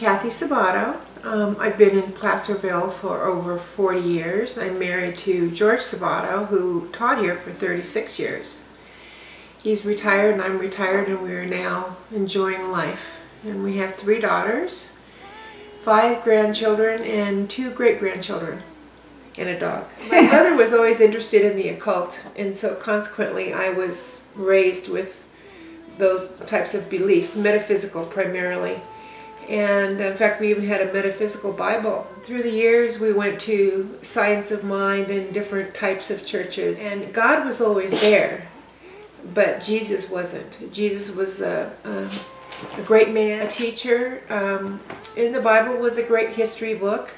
Kathy Sabato. I've been in Placerville for over 40 years. I'm married to George Sabato, who taught here for 36 years. He's retired and I'm retired, and we are now enjoying life. And we have 3 daughters, 5 grandchildren, and 2 great-grandchildren, and a dog. My mother was always interested in the occult, and so consequently I was raised with those types of beliefs, metaphysical primarily. And in fact, we even had a metaphysical Bible. Through the years, we went to Science of Mind and different types of churches. And God was always there, but Jesus wasn't. Jesus was a great man, a teacher. In the Bible was a great history book.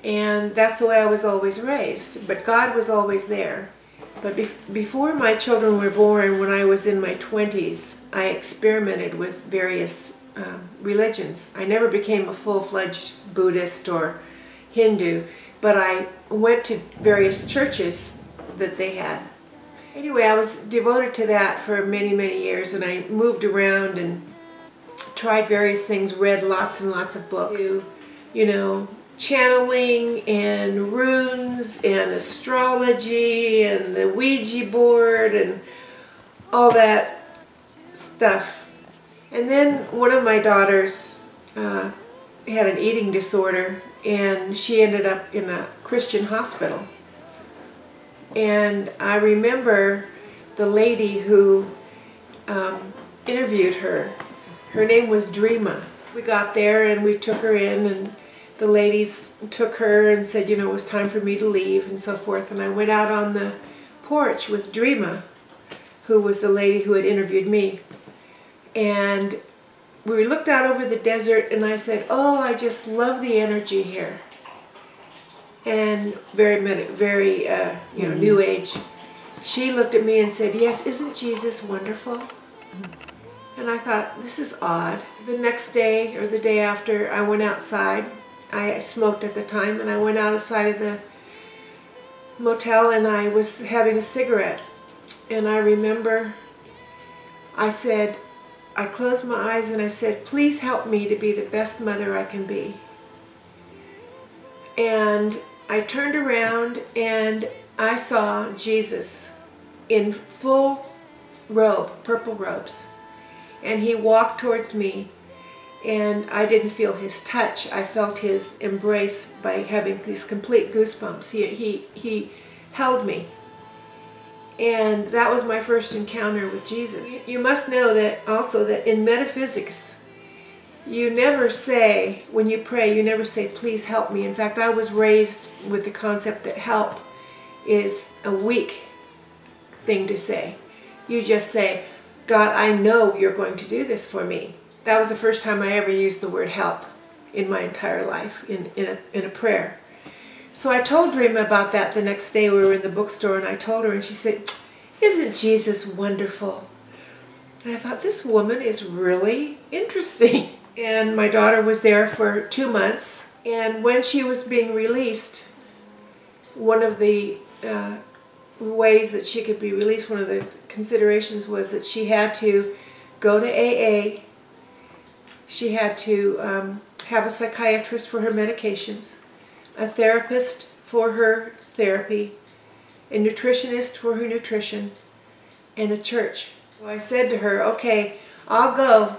And that's the way I was always raised. But God was always there. But before my children were born, when I was in my 20s, I experimented with various religions. I never became a full-fledged Buddhist or Hindu, but I went to various churches that they had. Anyway, I was devoted to that for many, many years, and I moved around and tried various things, read lots and lots of books. You know, channeling and runes and astrology and the Ouija board and all that stuff. And then one of my daughters had an eating disorder, and she ended up in a Christian hospital. And I remember the lady who interviewed her. Her name was Dreama. We got there and we took her in, and the ladies took her and said, you know, it was time for me to leave and so forth. And I went out on the porch with Dreama, who was the lady who had interviewed me. And we looked out over the desert, and I said, oh, I just love the energy here. And very you know, New Age. She looked at me and said, yes, isn't Jesus wonderful? And I thought, this is odd. The next day or the day after, I went outside. I smoked at the time, and I went outside of the motel, and I was having a cigarette. And I remember I closed my eyes and I said, please help me to be the best mother I can be. And I turned around and I saw Jesus in full robe, purple robes. And he walked towards me, and I didn't feel his touch. I felt his embrace by having these complete goosebumps. He held me. And that was my first encounter with Jesus. You must know that also that in metaphysics, you never say, when you pray, you never say, please help me. In fact, I was raised with the concept that help is a weak thing to say. You just say, God, I know you're going to do this for me. That was the first time I ever used the word help in my entire life, in a prayer. So I told Dreama about that the next day. We were in the bookstore, and I told her, and she said, isn't Jesus wonderful? And I thought, this woman is really interesting. And my daughter was there for 2 months, and when she was being released, one of the ways that she could be released, one of the considerations was that she had to go to AA, she had to have a psychiatrist for her medications, a therapist for her therapy, a nutritionist for her nutrition, and a church. So I said to her, okay, I'll go,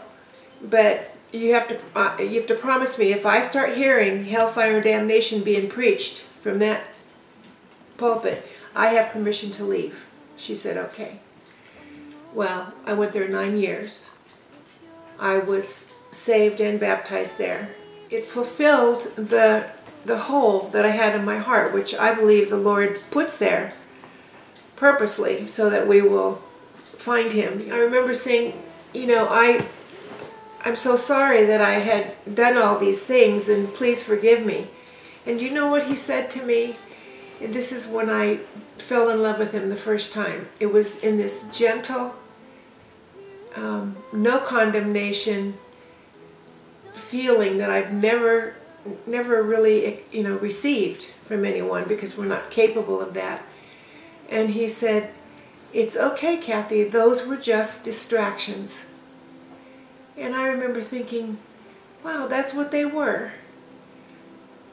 but you have to promise me, if I start hearing hellfire and damnation being preached from that pulpit, I have permission to leave. She said, okay. Well, I went there 9 years. I was saved and baptized there. It fulfilled the hole that I had in my heart, which I believe the Lord puts there purposely so that we will find him. I remember saying, you know, I'm so sorry that I had done all these things, and please forgive me. And you know what he said to me? And this is when I fell in love with him the first time. It was in this gentle, no condemnation feeling that I've never really, you know, received from anyone, because we're not capable of that. And he said, it's okay, Kathy, those were just distractions. And I remember thinking, wow, that's what they were.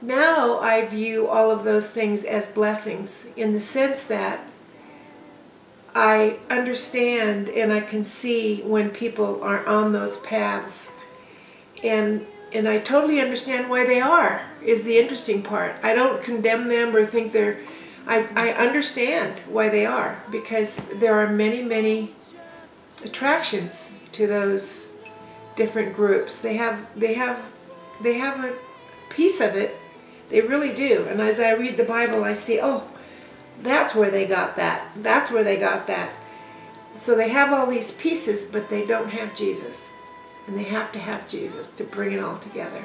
Now I view all of those things as blessings in the sense that I understand and I can see when people are on those paths. And I totally understand why they are, is the interesting part. I don't condemn them or think they're... I understand why they are, because there are many, many attractions to those different groups. They have a piece of it. They really do. And as I read the Bible, I see, oh, that's where they got that. That's where they got that. So they have all these pieces, but they don't have Jesus. And they have to have Jesus to bring it all together.